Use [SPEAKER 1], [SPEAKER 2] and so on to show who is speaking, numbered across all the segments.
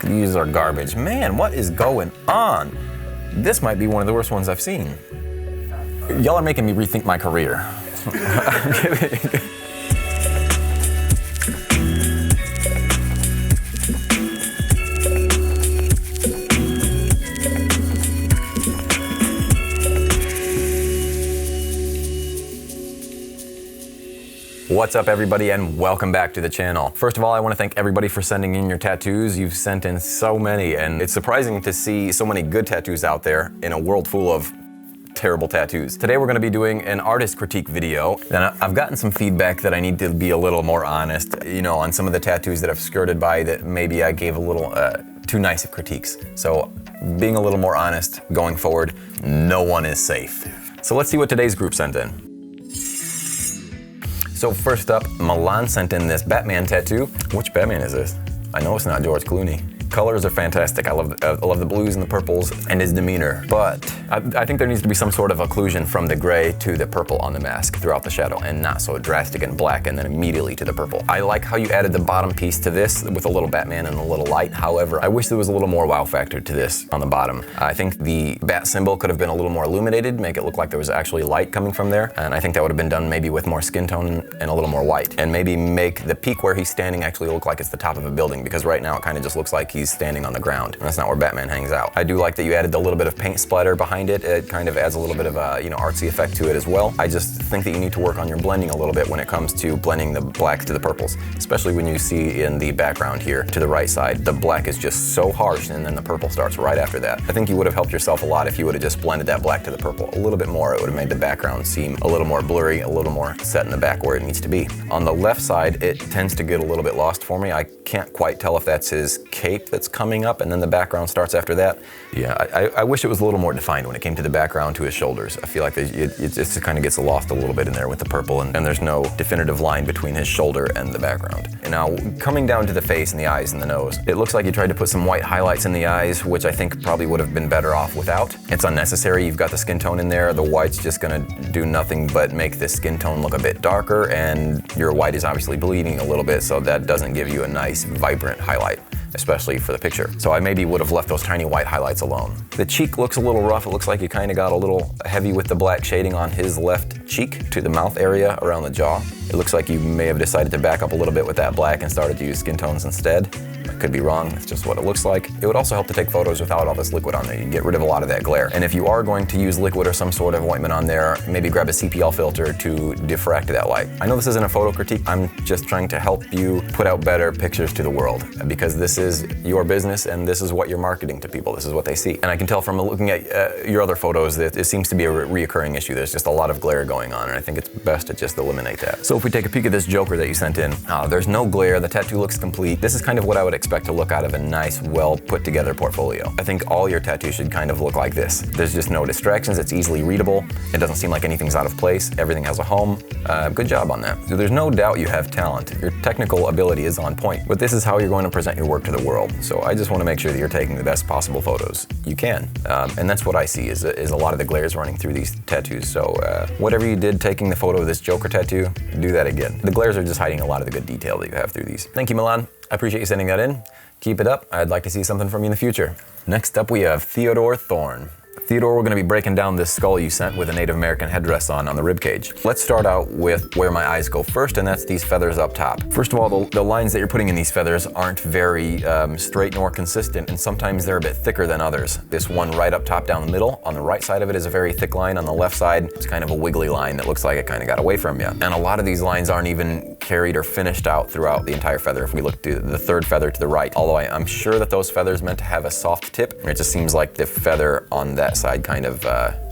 [SPEAKER 1] These are garbage. Man, what is going on? This might be one of the worst ones I've seen. Y'all are making me rethink my career. What's up, everybody, and welcome back to the channel. First of all, I want to thank everybody for sending in your tattoos. You've sent in so many, and it's surprising to see so many good tattoos out there in a world full of terrible tattoos. Today we're going to be doing an artist critique video, and I've gotten some feedback that I need to be a little more honest, you know, on some of the tattoos that I've skirted by that maybe I gave a little too nice of critiques. So being a little more honest going forward, no one is safe. So let's see what today's group sent in. So first up, Milan sent in this Batman tattoo. Which Batman is this? I know it's not George Clooney. Colors are fantastic. I love the blues and the purples and his demeanor, but I think there needs to be some sort of occlusion from the gray to the purple on the mask throughout the shadow, and not so drastic and black and then immediately to the purple. I like how you added the bottom piece to this with a little Batman and a little light. However, I wish there was a little more wow factor to this on the bottom. I think the bat symbol could have been a little more illuminated, make it look like there was actually light coming from there, and I think that would have been done maybe with more skin tone and a little more white, and maybe make the peak where he's standing actually look like it's the top of a building, because right now it kind of just looks like he's standing on the ground, and that's not where Batman hangs out. I do like that you added a little bit of paint splatter behind it. It kind of adds a little bit of a, you know, artsy effect to it as well. I just think that you need to work on your blending a little bit when it comes to blending the blacks to the purples, especially when you see in the background here to the right side, the black is just so harsh, and then the purple starts right after that. I think you would have helped yourself a lot if you would have just blended that black to the purple a little bit more. It would have made the background seem a little more blurry, a little more set in the back where it needs to be. On the left side, it tends to get a little bit lost for me. I can't quite tell if that's his cape that's coming up and then the background starts after that. Yeah, I wish it was a little more defined when it came to the background to his shoulders. I feel like it just kind of gets lost a little bit in there with the purple, and there's no definitive line between his shoulder and the background. And now, coming down to the face and the eyes and the nose, it looks like you tried to put some white highlights in the eyes, which I think probably would have been better off without. It's unnecessary. You've got the skin tone in there. The white's just gonna do nothing but make the skin tone look a bit darker, and your white is obviously bleeding a little bit, so that doesn't give you a nice, vibrant highlight, especially for the picture. So I maybe would have left those tiny white highlights alone. The cheek looks a little rough. It looks like you kind of got a little heavy with the black shading on his left cheek to the mouth area around the jaw. It looks like you may have decided to back up a little bit with that black and started to use skin tones instead. I could be wrong, it's just what it looks like. It would also help to take photos without all this liquid on there. You can get rid of a lot of that glare. And if you are going to use liquid or some sort of ointment on there, maybe grab a CPL filter to diffract that light. I know this isn't a photo critique. I'm just trying to help you put out better pictures to the world, because this is your business and this is what you're marketing to people. This is what they see. And I can tell from looking at your other photos that it seems to be a reoccurring issue. There's just a lot of glare going on, and I think it's best to just eliminate that. So if we take a peek at this Joker that you sent in, there's no glare. The tattoo looks complete. This is kind of what I would expect to look out of a nice, well put together portfolio. I think all your tattoos should kind of look like this. There's just no distractions. It's easily readable. It doesn't seem like anything's out of place. Everything has a home. Good job on that. So there's no doubt you have talent. Your technical ability is on point, but this is how you're going to present your work to the world. So I just want to make sure that you're taking the best possible photos you can. And that's what I see is a lot of the glares running through these tattoos. So whatever you did taking the photo of this Joker tattoo, do that again. The glares are just hiding a lot of the good detail that you have through these. Thank you, Milan. I appreciate you sending that in. Keep it up. I'd like to see something from you in the future. Next up, we have Theodor Thorne. Theodore, we're going to be breaking down this skull you sent with a Native American headdress on the ribcage. Let's start out with where my eyes go first, and that's these feathers up top. First of all, the lines that you're putting in these feathers aren't very straight nor consistent, and sometimes they're a bit thicker than others. This one right up top down the middle, on the right side of it is a very thick line. On the left side, it's kind of a wiggly line that looks like it kind of got away from you. And a lot of these lines aren't even carried or finished out throughout the entire feather if we look to the third feather to the right. Although I'm sure that those feathers meant to have a soft tip. It just seems like the feather on that side kind of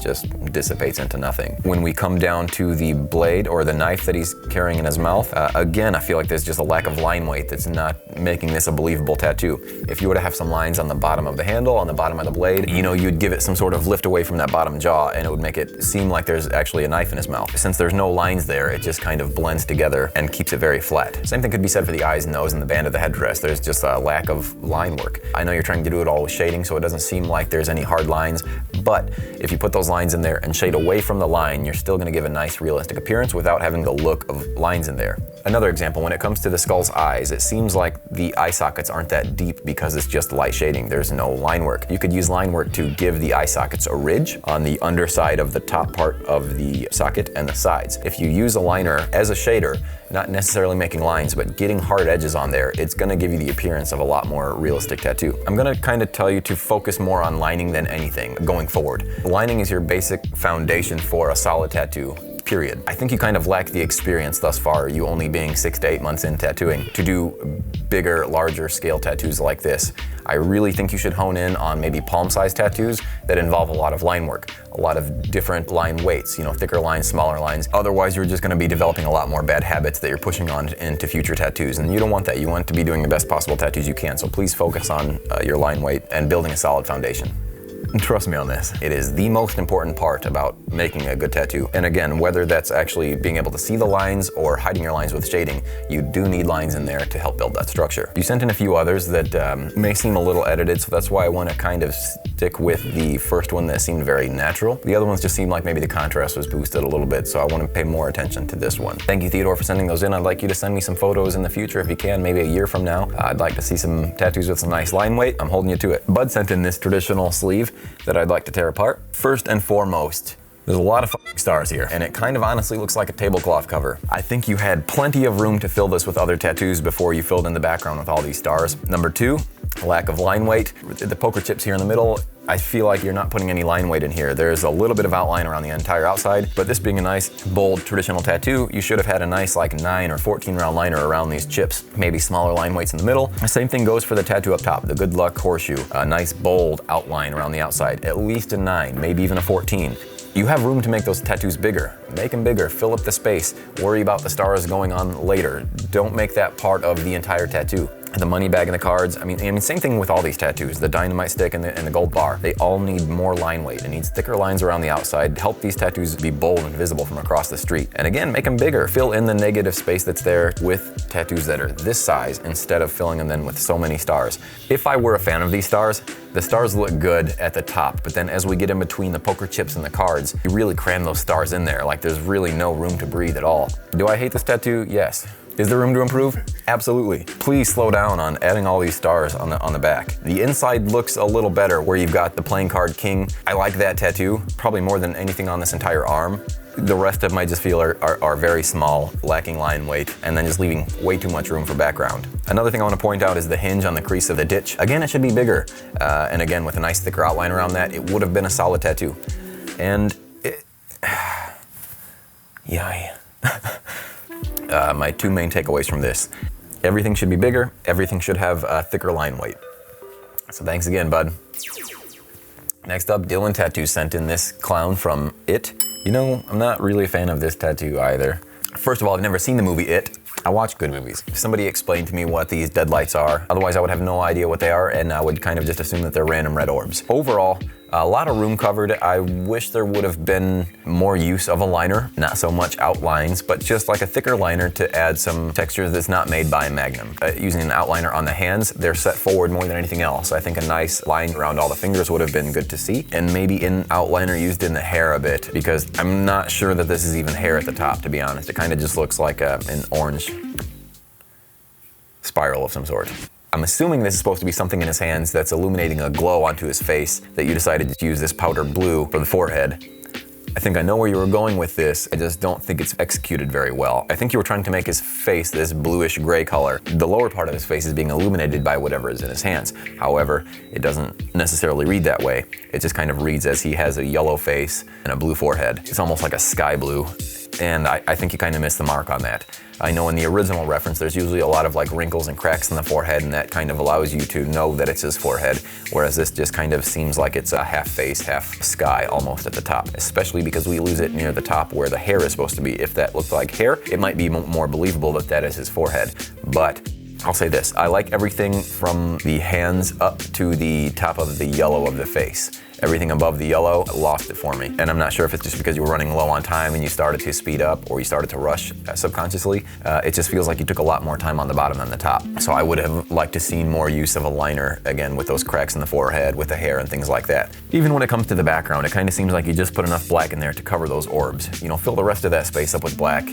[SPEAKER 1] just dissipates into nothing. When we come down to the blade or the knife that he's carrying in his mouth, again, I feel like there's just a lack of line weight that's not making this a believable tattoo. If you were to have some lines on the bottom of the handle, on the bottom of the blade, you know, you'd give it some sort of lift away from that bottom jaw, and it would make it seem like there's actually a knife in his mouth. Since there's no lines there, it just kind of blends together and keeps it very flat. Same thing could be said for the eyes, nose, and the band of the headdress. There's just a lack of line work. I know you're trying to do it all with shading, so it doesn't seem like there's any hard lines, but if you put those lines in there and shade away from the line, you're still gonna give a nice realistic appearance without having the look of lines in there. Another example, when it comes to the skull's eyes, it seems like the eye sockets aren't that deep because it's just light shading. There's no line work. You could use line work to give the eye sockets a ridge on the underside of the top part of the socket and the sides. If you use a liner as a shader, not necessarily making lines, but getting hard edges on there, it's gonna give you the appearance of a lot more realistic tattoo. I'm gonna kind of tell you to focus more on lining than anything going forward. Lining is your basic foundation for a solid tattoo. Period. I think you kind of lack the experience thus far, you only being 6 to 8 months in tattooing, to do bigger, larger scale tattoos like this. I really think you should hone in on maybe palm-sized tattoos that involve a lot of line work, a lot of different line weights, you know, thicker lines, smaller lines. Otherwise, you're just gonna be developing a lot more bad habits that you're pushing on into future tattoos, and you don't want that. You want to be doing the best possible tattoos you can, so please focus on your line weight and building a solid foundation. Trust me on this. It is the most important part about making a good tattoo. And again, whether that's actually being able to see the lines or hiding your lines with shading, you do need lines in there to help build that structure. You sent in a few others that may seem a little edited, so that's why I want to kind of stick with the first one that seemed very natural. The other ones just seemed like maybe the contrast was boosted a little bit, so I want to pay more attention to this one. Thank you, Theodore, for sending those in. I'd like you to send me some photos in the future if you can, maybe a year from now. I'd like to see some tattoos with some nice line weight. I'm holding you to it. Bud sent in this traditional sleeve that I'd like to tear apart. First and foremost, there's a lot of stars here, and it kind of honestly looks like a tablecloth cover. I think you had plenty of room to fill this with other tattoos before you filled in the background with all these stars. Number two, lack of line weight. The poker chips here in the middle, I feel like you're not putting any line weight in here. There's a little bit of outline around the entire outside, but this being a nice, bold, traditional tattoo, you should have had a nice like 9 or 14 round liner around these chips, maybe smaller line weights in the middle. The same thing goes for the tattoo up top, the good luck horseshoe. A nice, bold outline around the outside, at least a 9, maybe even a 14. You have room to make those tattoos bigger. Make them bigger, fill up the space. Worry about the stars going on later. Don't make that part of the entire tattoo. The money bag and the cards, I mean, same thing with all these tattoos, the dynamite stick and the gold bar. They all need more line weight. It needs thicker lines around the outside. Help these tattoos be bold and visible from across the street. And again, make them bigger. Fill in the negative space that's there with tattoos that are this size instead of filling them then with so many stars. If I were a fan of these stars, the stars look good at the top, but then as we get in between the poker chips and the cards, you really cram those stars in there. Like there's really no room to breathe at all. Do I hate this tattoo? Yes. Is there room to improve? Absolutely. Please slow down on adding all these stars on the back. The inside looks a little better where you've got the playing card king. I like that tattoo, probably more than anything on this entire arm. The rest of them I just feel are very small, lacking line weight, and then just leaving way too much room for background. Another thing I want to point out is the hinge on the crease of the ditch. Again, it should be bigger. And again, with a nice thicker outline around that, it would have been a solid tattoo. And yay. My two main takeaways from this. Everything should be bigger, everything should have a thicker line weight. So thanks again, bud. Next up, Dyllan Tattoos sent in this clown from It. You know, I'm not really a fan of this tattoo either. First of all, I've never seen the movie It. I watch good movies. If somebody explained to me what these deadlights are, otherwise I would have no idea what they are, and I would kind of just assume that they're random red orbs. Overall, a lot of room covered. I wish there would have been more use of a liner, not so much outlines, but just like a thicker liner to add some texture that's not made by Magnum. Using an outliner on the hands, they're set forward more than anything else. I think a nice line around all the fingers would have been good to see, and maybe an outliner used in the hair a bit, because I'm not sure that this is even hair at the top, to be honest. It kind of just looks like an orange spiral of some sort. I'm assuming this is supposed to be something in his hands that's illuminating a glow onto his face, that you decided to use this powder blue for the forehead. I think I know where you were going with this, I just don't think it's executed very well. I think you were trying to make his face this bluish gray color. The lower part of his face is being illuminated by whatever is in his hands. However, it doesn't necessarily read that way. It just kind of reads as he has a yellow face and a blue forehead. It's almost like a sky blue. And I think you kind of missed the mark on that. I know in the original reference there's usually a lot of like wrinkles and cracks in the forehead, and that kind of allows you to know that it's his forehead, whereas this just kind of seems like it's a half face, half sky almost at the top, especially because we lose it near the top where the hair is supposed to be. If that looked like hair, it might be more believable that that is his forehead. But I'll say this, I like everything from the hands up to the top of the yellow of the face. everything above the yellow lost it for me. And I'm not sure if it's just because you were running low on time and you started to speed up or you started to rush subconsciously. It just feels like you took a lot more time on the bottom than the top. So I would have liked to see more use of a liner, again, with those cracks in the forehead, with the hair and things like that. Even when it comes to the background, it kind of seems like you just put enough black in there to cover those orbs. You know, fill the rest of that space up with black,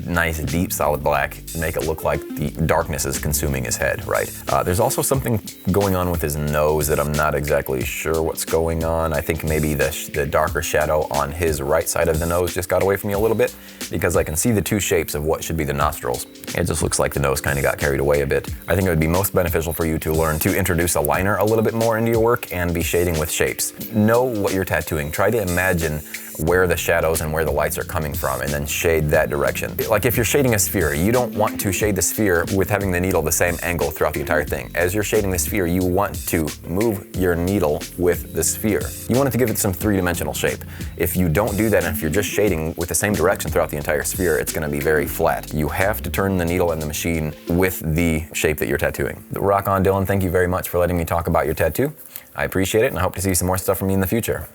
[SPEAKER 1] nice, deep, solid black, make it look like the darkness is consuming his head, right? There's also something going on with his nose that I'm not exactly sure what's going on. I think maybe the darker shadow on his right side of the nose just got away from me a little bit, because I can see the two shapes of what should be the nostrils. It just looks like the nose kind of got carried away a bit. I think it would be most beneficial for you to learn to introduce a liner a little bit more into your work and be shading with shapes. Know what you're tattooing. Try to imagine where the shadows and where the lights are coming from, and then shade that direction. Like if you're shading a sphere, you don't want to shade the sphere with having the needle the same angle throughout the entire thing. As you're shading the sphere, you want to move your needle with the sphere. You want it to give it some three-dimensional shape. If you don't do that, and if you're just shading with the same direction throughout the entire sphere, it's gonna be very flat. You have to turn the needle in the machine with the shape that you're tattooing. Rock on, Dyllan. Thank you very much for letting me talk about your tattoo. I appreciate it, and I hope to see some more stuff from you in the future.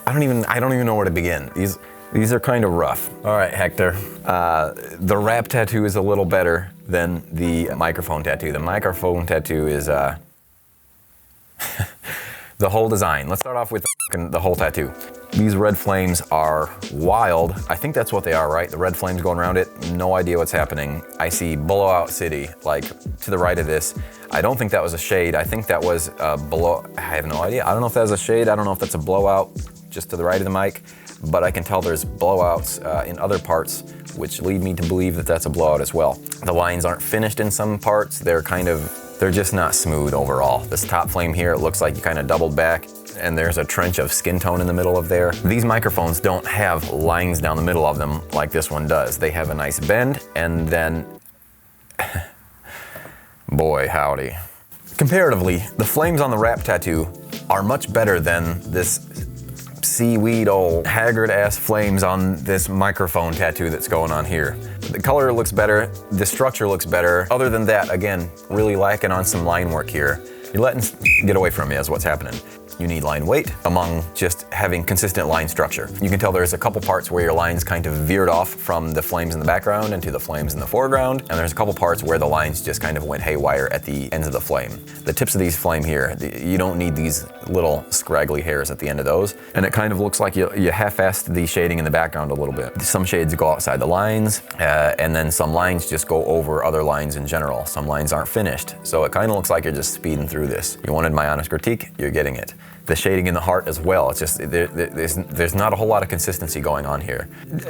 [SPEAKER 1] I don't even know where to begin. These are kind of rough. All right, Hector. The wrap tattoo is a little better than the microphone tattoo. The microphone tattoo is the whole design. Let's start off with the whole tattoo. These red flames are wild. I think that's what they are, right? The red flames going around it. No idea what's happening. I see Blowout City, like to the right of this. I don't think that was a shade. I think that was a blow. I have no idea. I don't know if that was a shade. I don't know if that's a blowout just to the right of the mic, but I can tell there's blowouts in other parts, which lead me to believe that that's a blowout as well. The lines aren't finished in some parts. They're just not smooth overall. This top flame here, it looks like you kind of doubled back, and there's a trench of skin tone in the middle of there. These microphones don't have lines down the middle of them like this one does. They have a nice bend, and then, boy howdy. Comparatively, the flames on the wrap tattoo are much better than this seaweed old haggard ass flames on this microphone tattoo that's going on here. The color looks better, the structure looks better. Other than that, again, really lacking on some line work here. You're letting get away from you is what's happening. You need line weight among just having consistent line structure. You can tell there's a couple parts where your lines kind of veered off from the flames in the background into the flames in the foreground, and there's a couple parts where the lines just kind of went haywire at the ends of the flame. The tips of these flame here, you don't need these little scraggly hairs at the end of those, and it kind of looks like you half-assed the shading in the background a little bit. Some shades go outside the lines, and then some lines just go over other lines in general. Some lines aren't finished, so it kind of looks like you're just speeding through this. You wanted my honest critique, you're getting it. The shading in the heart as well. It's just, there's not a whole lot of consistency going on here.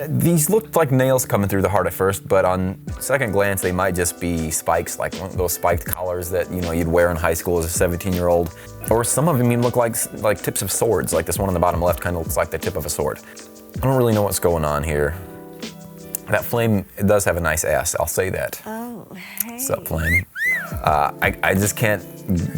[SPEAKER 1] These looked like nails coming through the heart at first, but on second glance, they might just be spikes, like one of those spiked collars that you'd wear in high school as a 17-year-old. Or some of them even look like tips of swords, like this one on the bottom left kind of looks like the tip of a sword. I don't really know what's going on here. That flame, it does have a nice ass, I'll say that.
[SPEAKER 2] Oh, hey.
[SPEAKER 1] What's up, flame? I just can't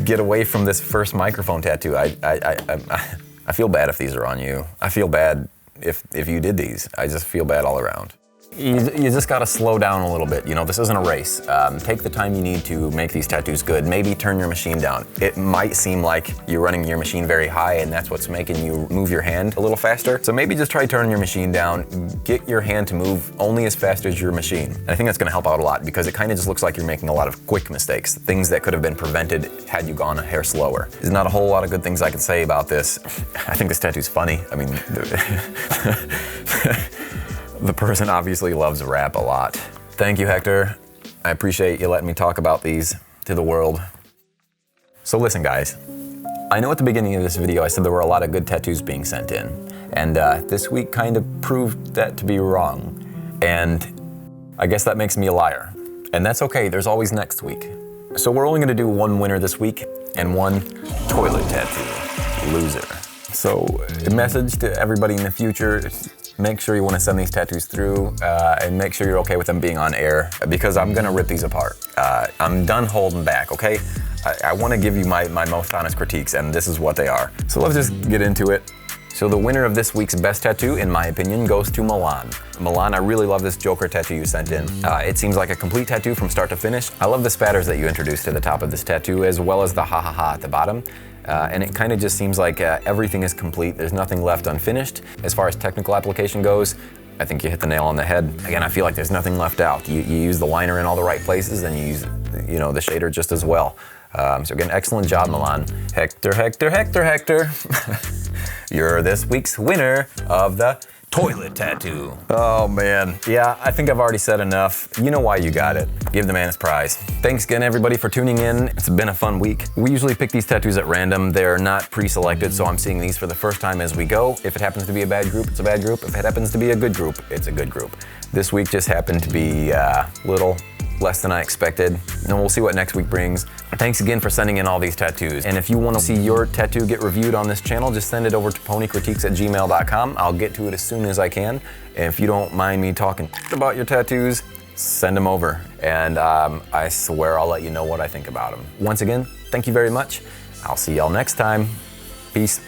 [SPEAKER 1] get away from this first microphone tattoo. I feel bad if these are on you. I feel bad if you did these. I just feel bad all around. You just gotta slow down a little bit. This isn't a race. Take the time you need to make these tattoos good. Maybe turn your machine down. It might seem like you're running your machine very high and that's what's making you move your hand a little faster. So maybe just try turning your machine down. Get your hand to move only as fast as your machine. And I think that's gonna help out a lot because it kind of just looks like you're making a lot of quick mistakes. Things that could have been prevented had you gone a hair slower. There's not a whole lot of good things I can say about this. I think this tattoo's funny. I mean, the person obviously loves rap a lot. Thank you, Hector. I appreciate you letting me talk about these to the world. So listen, guys. I know at the beginning of this video I said there were a lot of good tattoos being sent in, and this week kind of proved that to be wrong. And I guess that makes me a liar. And that's okay, there's always next week. So we're only gonna do one winner this week and one toilet tattoo loser. So a message to everybody in the future, make sure you want to send these tattoos through and make sure you're okay with them being on air because I'm gonna rip these apart. I'm done holding back, okay? I want to give you my most honest critiques and this is what they are. So let's just get into it. So the winner of this week's best tattoo, in my opinion, goes to Milan. Milan, I really love this Joker tattoo you sent in. It seems like a complete tattoo from start to finish. I love the spatters that you introduced to the top of this tattoo, as well as the ha ha ha at the bottom. And it kind of just seems like everything is complete. There's nothing left unfinished. As far as technical application goes, I think you hit the nail on the head. Again, I feel like there's nothing left out. You use the liner in all the right places, and you use, you know, the shader just as well. So again, excellent job, Milan. Hector, Hector, Hector, Hector. You're this week's winner of the toilet tattoo. Oh man, yeah, I think I've already said enough. You know why you got it. Give the man his prize. Thanks again, everybody, for tuning in. It's been a fun week. We usually pick these tattoos at random. They're not pre-selected, so I'm seeing these for the first time as we go. If it happens to be a bad group, it's a bad group. If it happens to be a good group, it's a good group. This week just happened to be little less than I expected. And we'll see what next week brings. Thanks again for sending in all these tattoos. And if you want to see your tattoo get reviewed on this channel, just send it over to ponycritiques@gmail.com. I'll get to it as soon as I can. And if you don't mind me talking about your tattoos, send them over. And I swear I'll let you know what I think about them. Once again, thank you very much. I'll see y'all next time. Peace.